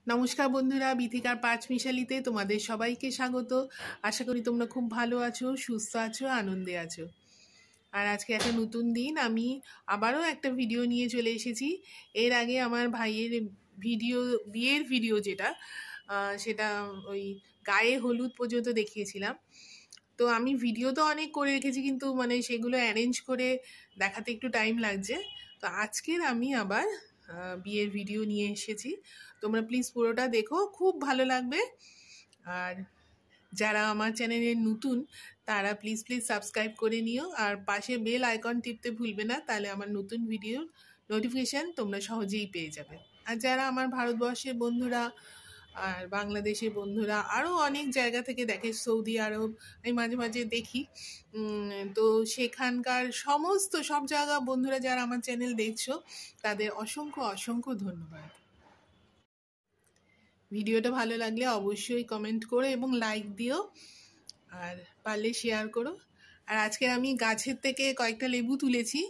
নমস্কার বন্ধুরা, বিথিকার পাঁচমিশালিতে তোমাদের সবাইকে স্বাগত। আশা করি তোমরা খুব ভালো আছো, সুস্থ আছো, আনন্দে আছো। আর আজকে একটা নতুন দিন, আমি আবারও একটা ভিডিও নিয়ে চলে এসেছি। এর আগে আমার ভাইয়ের বিয়ের ভিডিও যেটা সেটা ওই গায়ে হলুদ পর্যন্ত দেখিয়েছিলাম। তো আমি ভিডিও তো অনেক করে রেখেছি, কিন্তু মানে সেগুলো অ্যারেঞ্জ করে দেখাতে একটু টাইম লাগছে। তো আজকের আমি আবার বিয়ের ভিডিও নিয়ে এসেছি। তোমরা প্লিজ পুরোটা দেখো, খুব ভালো লাগবে। আর যারা আমার চ্যানেলে নতুন তারা প্লিজ সাবস্ক্রাইব করে নিও, আর পাশে বেল আইকন টিপতে ভুলবে না, তাহলে আমার নতুন ভিডিওর নোটিফিকেশান তোমরা সহজেই পেয়ে যাবে। আর যারা আমার ভারতবর্ষের বন্ধুরা আর বাংলাদেশের বন্ধুরা আরও অনেক জায়গা থেকে দেখে, সৌদি আরব আমি মাঝে মাঝে দেখি, তো সেখানকার সব জায়গা বন্ধুরা যারা আমার চ্যানেল দেখছো তাদের অসংখ্য অসংখ্য ধন্যবাদ। ভিডিওটা ভালো লাগলে অবশ্যই কমেন্ট করো এবং লাইক দিও, আর পারলে শেয়ার করো। আর আজকে আমি গাছের থেকে কয়েকটা লেবু তুলেছি,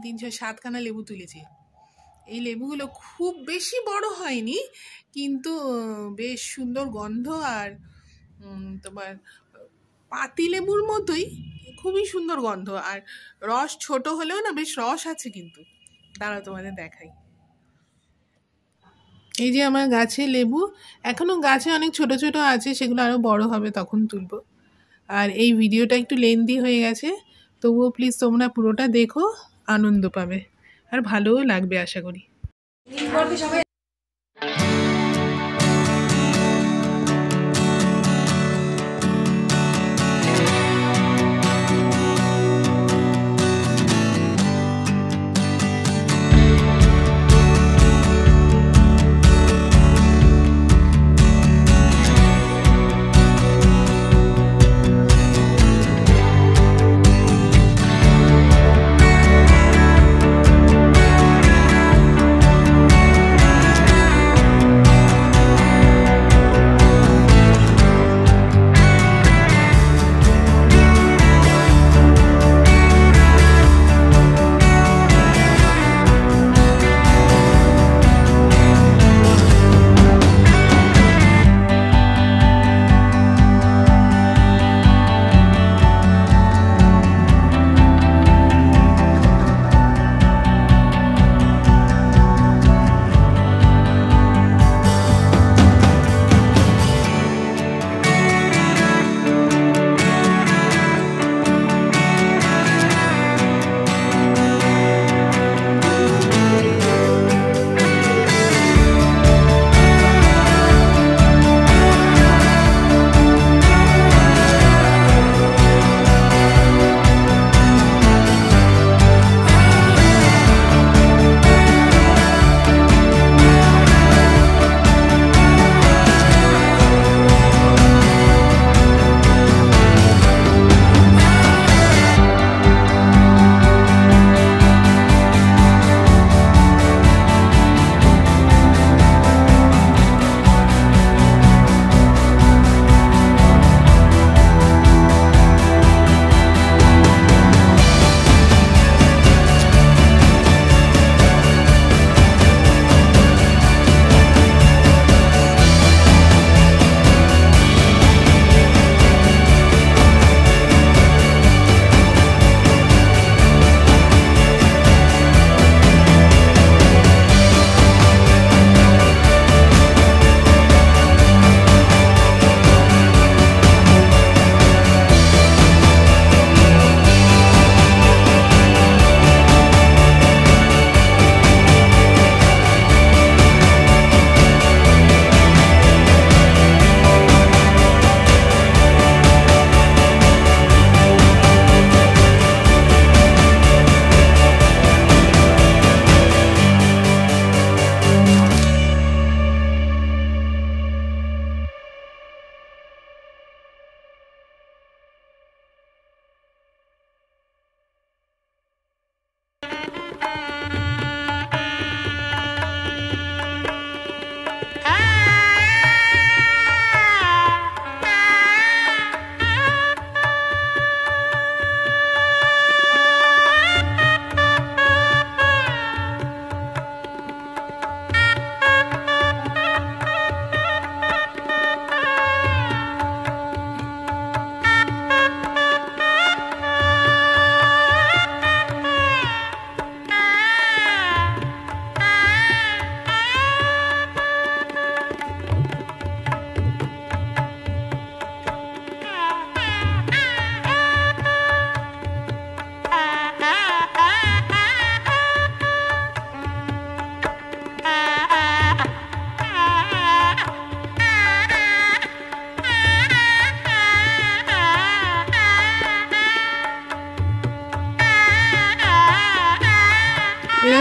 3-7খানা লেবু তুলেছি। এই লেবুগুলো খুব বেশি বড় হয়নি, কিন্তু বেশ সুন্দর গন্ধ, আর তোমার পাতি লেবুর মতোই খুবই সুন্দর গন্ধ। আর রস ছোট হলেও না বেশ রস আছে, কিন্তু দাঁড়াও তোমাদের দেখাই। এই যে আমার গাছে লেবু, এখনো গাছে অনেক ছোট ছোট আছে, সেগুলো আরও বড় হবে তখন তুলব। আর এই ভিডিওটা একটু লেন্দি হয়ে গেছে, তবুও প্লিজ তোমরা পুরোটা দেখো, আনন্দ পাবে আর ভালোও লাগবে আশা করি।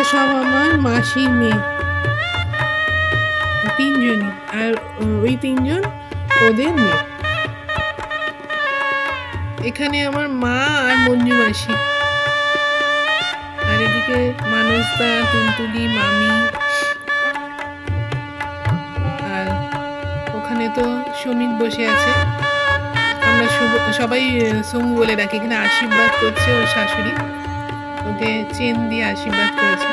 সব আমার মাসির মেয়ে, তিনজনই, আর ওই তিনজন ওদের মেয়ে। এখানে আমার মা আর মঞ্জু মাসি, আর এদিকে মানসদা, টুনটুলি, মামি, আর ওখানে তো সমীর বসে আছে। আমরা সবাই সমু বলে ডাকি। এখানে আশীর্বাদ করছে ওর শাশুড়ি, ওকে চেন দিয়ে আশীর্বাদ করেছে।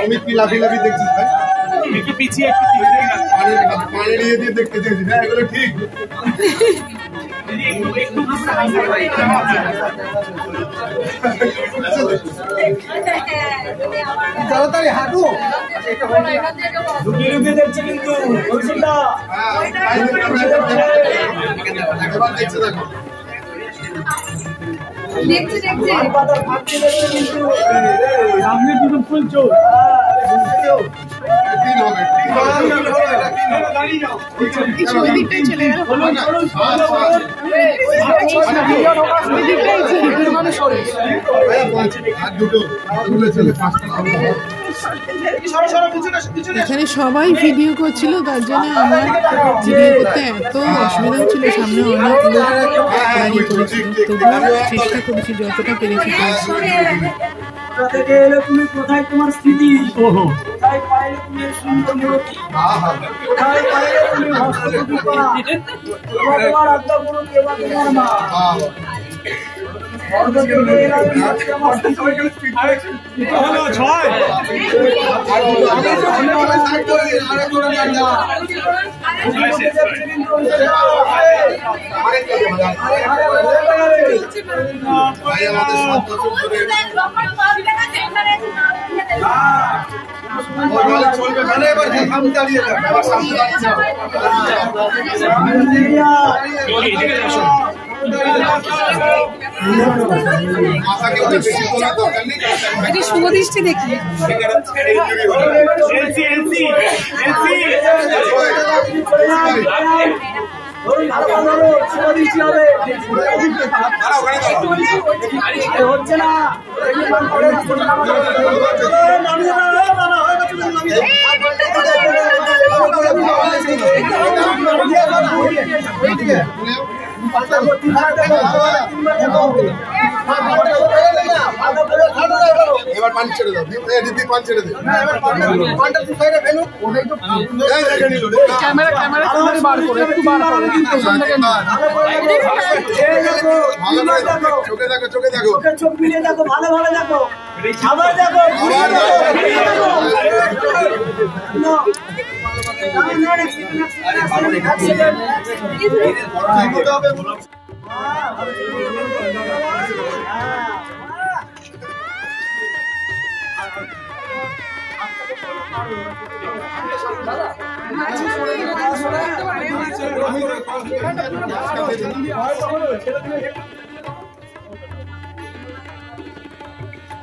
অমিত কি লাফি লাফি দেখছিস ভাই? একটু পিছিয়ে পানি নিয়ে দিয়ে দেখতে দেখছিস না, এগুলো ঠিক তাড়াতাড়ি হাঁটু ঢুকিয়ে ঢুকিয়ে দেখছে কিন্তু এবার দেখছে দেখো সামনে দুটো ফুল চোর এখানে সবাই ভিডিও করছিল, তার জন্য আমার ভিডিও করতে এত অসুবিধা হচ্ছিল। সামনে অনেক লোক দাঁড়িয়ে করেছিল, তবুও চেষ্টা করেছি যতটা পেরেছি। থেকে এলে তুমি কোথায় তোমার স্থিতি, কোথায় পাইলে তুমি সুন্দর মূর্তি, কোথায় পাইলে তুমি হস্তগতি করা, তোমার আত্মা গুরু কেবা তোমার মা স্বর্গ থেকে এলাম আমার স্থিতি হলো ছয় শুভদৃষ্টি দেখি হচ্ছে না এবার পানি ছেড়ে দাও, দিদি পানি ছেড়ে দে। ক্যামেরা বার করে একটু বার করে চোখে দেখো, চোখে দেখো, চোখ মিলিয়ে দেখো, ভালো ভালো দেখো, আবার দেখো,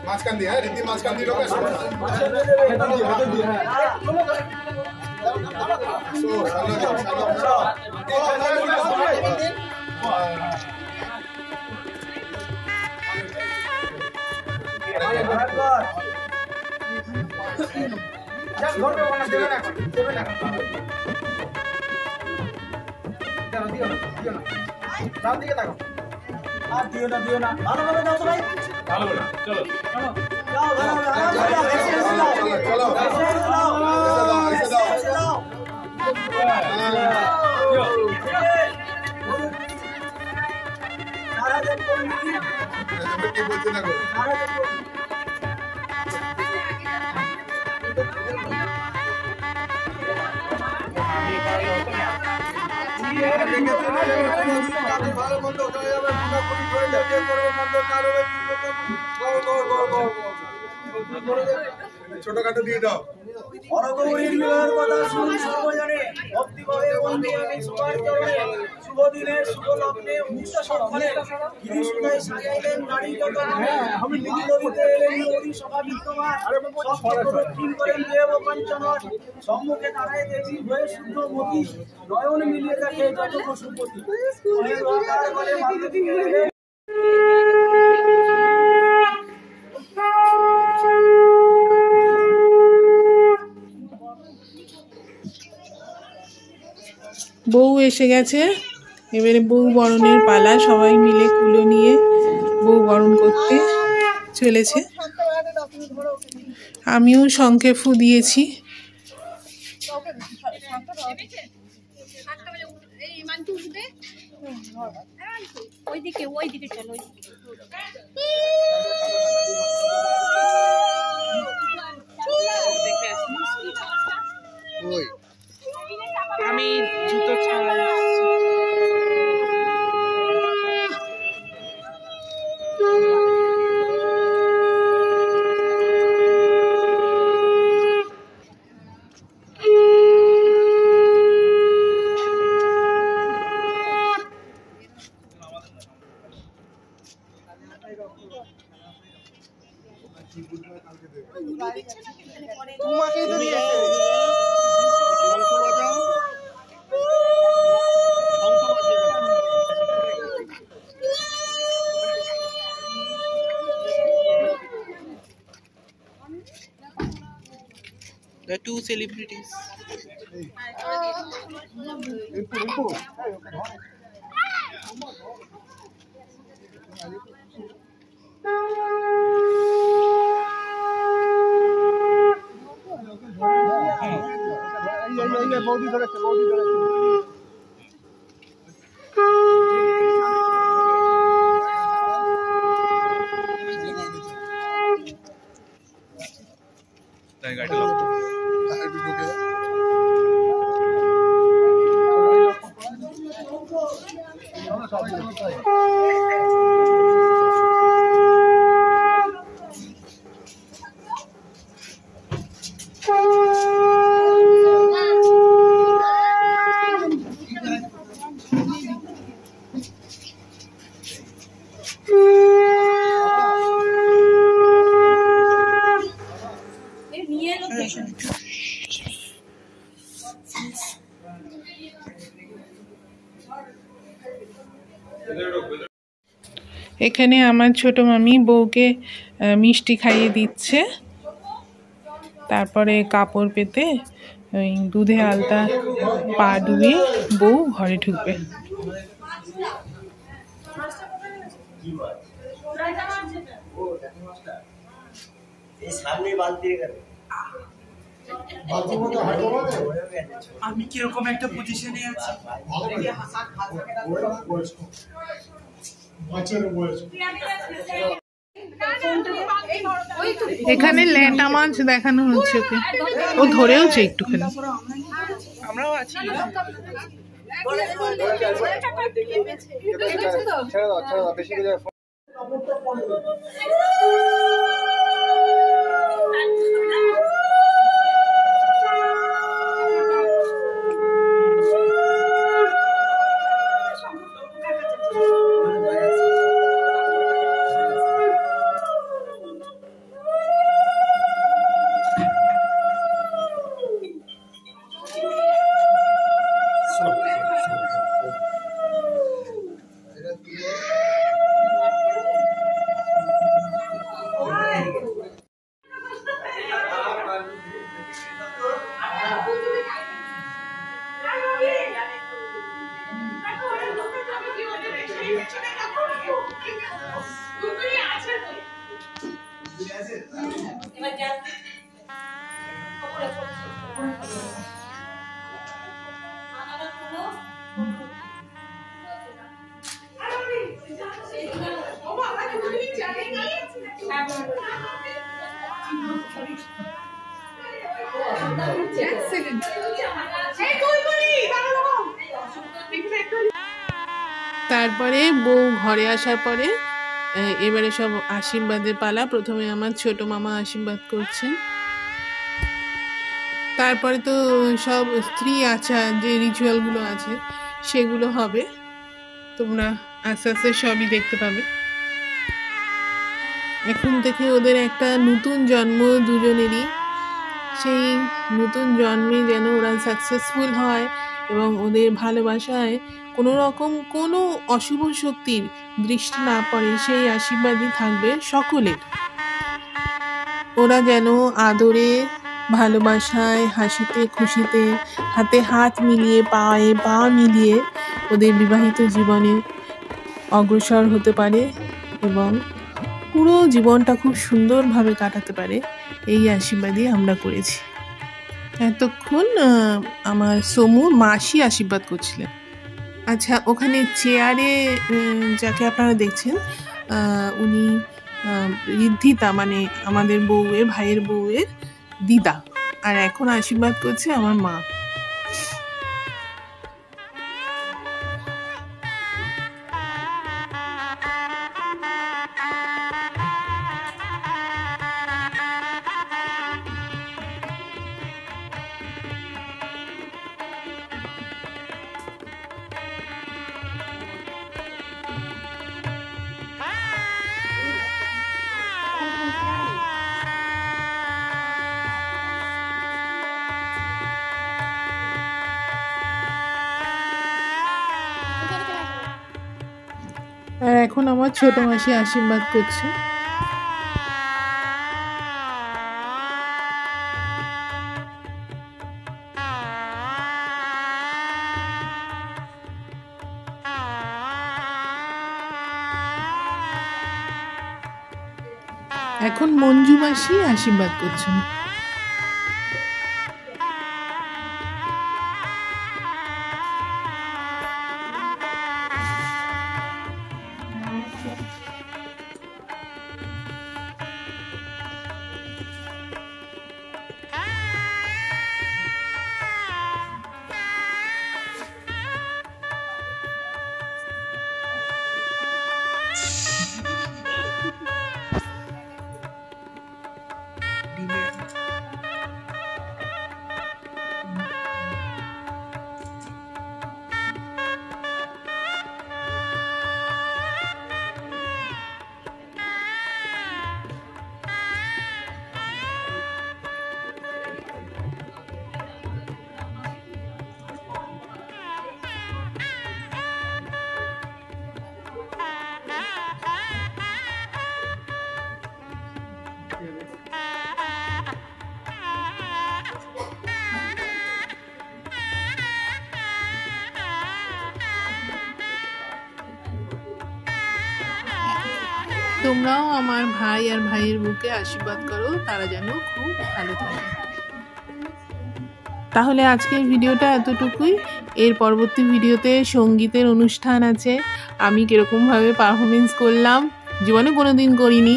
মাঝখান দিয়ে, হ্যাঁ রীতি মাঝখান দিয়ে ঢোকে। ছোটখাটো দিয়ে দাও। অরগৌরীর বিবাহের কথা শুনি সর্বজনে, ভক্তিভাবে বন্দী আমি সবার চরণে। শুভ দিনের শুভ লগ্নে উচ্চ সন্ধানে গিরিশুদায় সাজাইলেন নারী যতনে। নদীতে এলেন নদী সভা বিদ্যমান, প্রদক্ষিণ করেন দেব পঞ্চনন। সম্মুখে দাঁড়ায় দেবী হয়ে শুদ্ধ মতি, নয়ন মিলিয়ে দেখে যত পশুপতি। বউ এসে গেছে, এবারে বউ বরণের পালা। সবাই মিলে কুলো নিয়ে বউ বরণ করতে চলেছে। আমিও শঙ্খে ফু দিয়েছি। ওইদিকে চলো। আমি জুতো ছাড়া তোমাকেই তো দিয়েছে। The two celebrities. বৌদি ধরেছে, বৌদি ধরেছে। এখানে আমার ছোট মামি বউকে মিষ্টি খাইয়ে দিচ্ছে, তারপরে কাপড় পেতে ওই দুধে আলতা পা ডুবিয়ে বউ ঘরে ঢুকবে। আমি কিরকম একটা পজিশনে আছি। এখানে ল্যাটা মাছ দেখানো হচ্ছে, ওকে ও ধরেওছে একটুখানি। আমরাও আছি। তারপরে বউ ঘরে আসার পরে এবারে সব আশীর্বাদের পালা। প্রথমে আমার ছোট মামা আশীর্বাদ করছেন, তারপরে তো সব স্ত্রী আচার যে রিচুয়ালগুলো আছে সেগুলো হবে, তোমরা আস্তে আস্তে সবই দেখতে পাবে। এখন থেকে ওদের একটা নতুন জন্ম দুজনেরই, সেই নতুন জন্মে যেন ওরা সাকসেসফুল হয় এবং ওদের ভালোবাসায় কোনো রকম কোনো অশুভ শক্তির দৃষ্টি না পড়ে, সেই আশীর্বাদই থাকবে সকলের। ওরা যেন আদরে, ভালোবাসায়, হাসিতে খুশিতে, হাতে হাত মিলিয়ে, পায়ে পা মিলিয়ে ওদের বিবাহিত জীবনে অগ্রসর হতে পারে এবং পুরো জীবনটা খুব সুন্দরভাবে কাটাতে পারে, এই আশীর্বাদই আমরা করেছি। এতক্ষণ আমার সমুর মাসি আশীর্বাদ করছিলেন। আচ্ছা, ওখানে চেয়ারে যাকে আপনারা দেখছেন উনি ঋদ্ধিতা, মানে আমাদের বউয়ের ভাইয়ের বউয়ের দিদা, আর এখন আশীর্বাদ করছে আমার মা। আর এখন আমার ছোট মাসি আশীর্বাদ করছে। এখন মঞ্জু মাসি আশীর্বাদ করছেন। তোমরাও আমার ভাই আর ভাইয়ের বুকে আশীর্বাদ করো, তারা যেন খুব ভালো থাকে। তাহলে আজকের ভিডিওটা এতটুকুই। এর পরবর্তী ভিডিওতে সঙ্গীতের অনুষ্ঠান আছে, আমি কীরকমভাবে পারফরমেন্স করলাম, জীবনে কোনো দিন করিনি,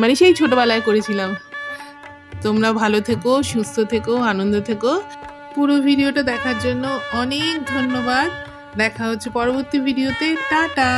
মানে সেই ছোটোবেলায় করেছিলাম। তোমরা ভালো থেকো, সুস্থ থেকো, আনন্দ থেকো। পুরো ভিডিওটা দেখার জন্য অনেক ধন্যবাদ। দেখা হচ্ছে পরবর্তী ভিডিওতে। টাটা।